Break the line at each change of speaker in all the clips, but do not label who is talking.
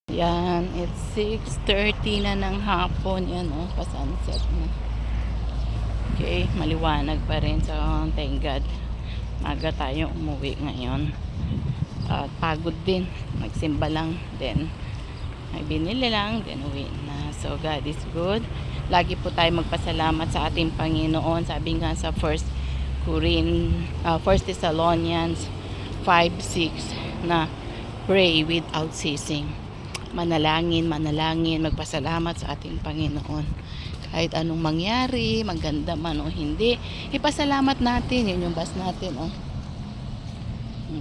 Yan, it's 6:30 na ng hapon. Yan pa-sunset na. Okay, maliwanag pa rin. So, thank God. Maga tayo umuwi ngayon. At pagod din. Magsimba lang. Then, may binili lang. Then, uwi na. So, God is good. Lagi po tayo magpasalamat sa ating Panginoon. Sabi nga sa 1 Thessalonians 5:6 na pray without ceasing. Manalangin, magpasalamat sa ating Panginoon. Kahit anong mangyari, maganda man o hindi, ipasalamat natin. Yun yung bus natin.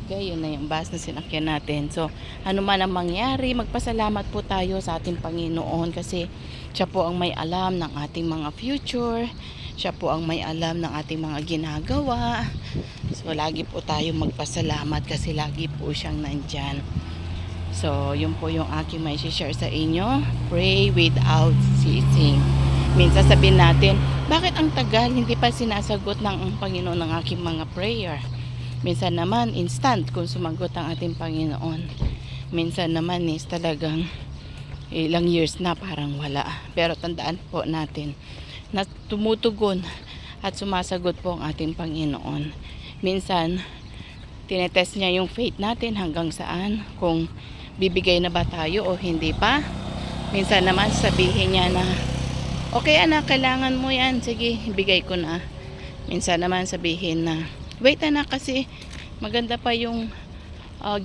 Okay, yun na yung bus na sinakyan natin. So, ano man ang mangyari, magpasalamat po tayo sa ating Panginoon kasi siya po ang may alam ng ating mga future. Siya po ang may alam ng ating mga ginagawa. So, lagi po tayo magpasalamat kasi lagi po siyang nandyan. So, yun po yung aking may share sa inyo. Pray without ceasing. Minsan sabihin natin, bakit ang tagal hindi pa sinasagot ng Panginoon ng aking mga prayer? Minsan naman, instant kung sumagot ang ating Panginoon. Minsan naman is talagang ilang years na parang wala. Pero tandaan po natin na tumutugon at sumasagot po ang ating Panginoon. Minsan, tinetest niya yung faith natin hanggang saan, kung bibigay na ba tayo o hindi pa. Minsan naman sabihin niya na, okay anak, kailangan mo yan, sige, ibigay ko na. Minsan naman sabihin na, wait anak, kasi maganda pa yung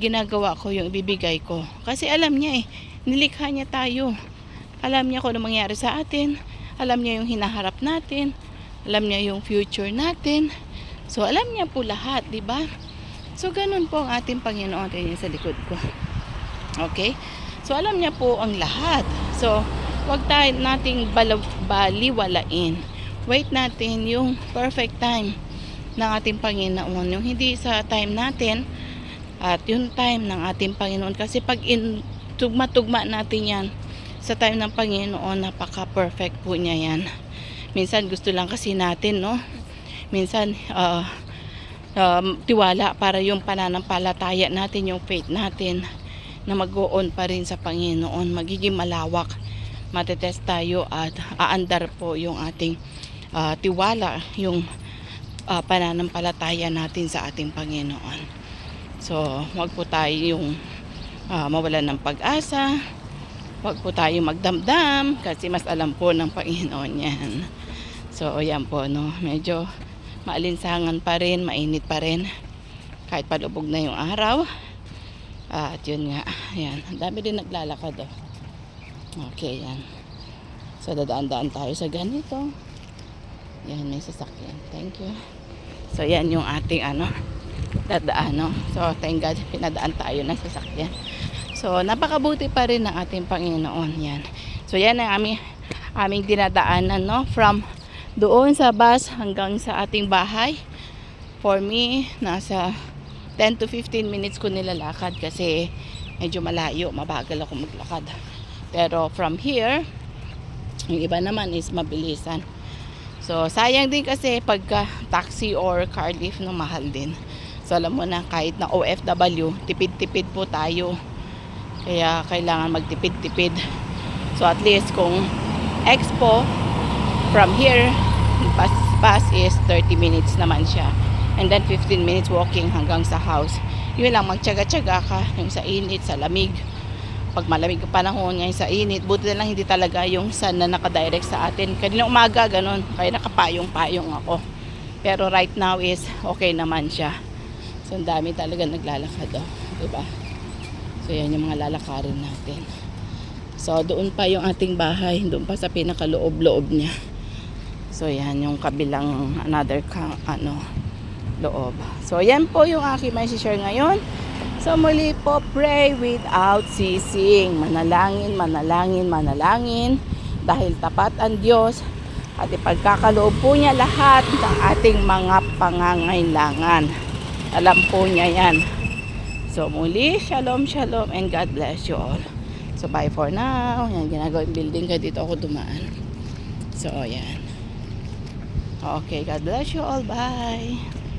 ginagawa ko, yung ibibigay ko. Kasi alam niya nilikha niya tayo. Alam niya kung ano mangyari sa atin. Alam niya yung hinaharap natin. Alam niya yung future natin. So alam niya po lahat, di ba? So ganun po ang ating Panginoon. Tingnan sa likod ko. Okay? So alam niya po ang lahat. So wag tayo nating baliwalain. Wait natin yung perfect time ng ating Panginoon. Yung hindi sa time natin at yung time ng ating Panginoon. Kasi pag tugma-tugma natin yan sa time ng Panginoon, napaka-perfect po niya yan. Minsan gusto lang kasi natin, no? Minsan tiwala para yung pananampalataya natin, yung faith natin na mag-go-on pa rin sa Panginoon, magiging malawak, matetest tayo at aandar po yung ating tiwala, yung pananampalataya natin sa ating Panginoon. So, wag po tayo yung mawalan ng pag-asa, wag po tayo magdamdam kasi mas alam po ng Panginoon yan. So, yan po, no? Medyo maalinsangan pa rin, mainit pa rin kahit palubog na yung araw. At yun nga, yan. Ang dami din naglalakad, Okay, yan. So, dadaan-daan tayo sa ganito. Yan, may sasakyan. Thank you. So, yan yung ating dadaan, no? So, thank God, pinadaan tayo ng sasakyan. So, napakabuti pa rin ng ating Panginoon. Yan. So, yan ang aming dinadaanan, no? From doon sa bus hanggang sa ating bahay. For me, nasa 10 to 15 minutes ko nilalakad kasi medyo malayo, mabagal ako maglakad. Pero from here, yung iba naman is mabilisan. So, sayang din kasi pagka taxi or car lift, no, mahal din. So, alam mo na, kahit na OFW, tipid-tipid po tayo. Kaya, kailangan magtipid-tipid. So, at least kung Expo, from here, bus is 30 minutes naman siya. And then 15 minutes walking hanggang sa house. Yun lang, magtyaga-tyaga ka yung sa init, sa lamig. Pag malamig ang panahon ngayon sa init, buti na lang hindi talaga yung sun na nakadirect sa atin. Kanina umaga, ganun. Kaya nakapayong-payong ako. Pero right now is okay naman siya. So, ang dami talaga naglalakad, diba? So, yan yung mga lalakarin natin. So, doon pa yung ating bahay. Doon pa sa pinakaloob-loob niya. So, yan yung kabilang another loob. So, yan po yung aking may share ngayon. So, muli po, pray without ceasing. Manalangin, manalangin, manalangin. Dahil tapat ang Diyos at ipagkakaloob po niya lahat ng ating mga pangangailangan. Alam po niya yan. So, muli, shalom, shalom, and God bless you all. So, bye for now. Yan, ginagawin building ka dito ako dumaan. So, yan. Okay, God bless you all. Bye.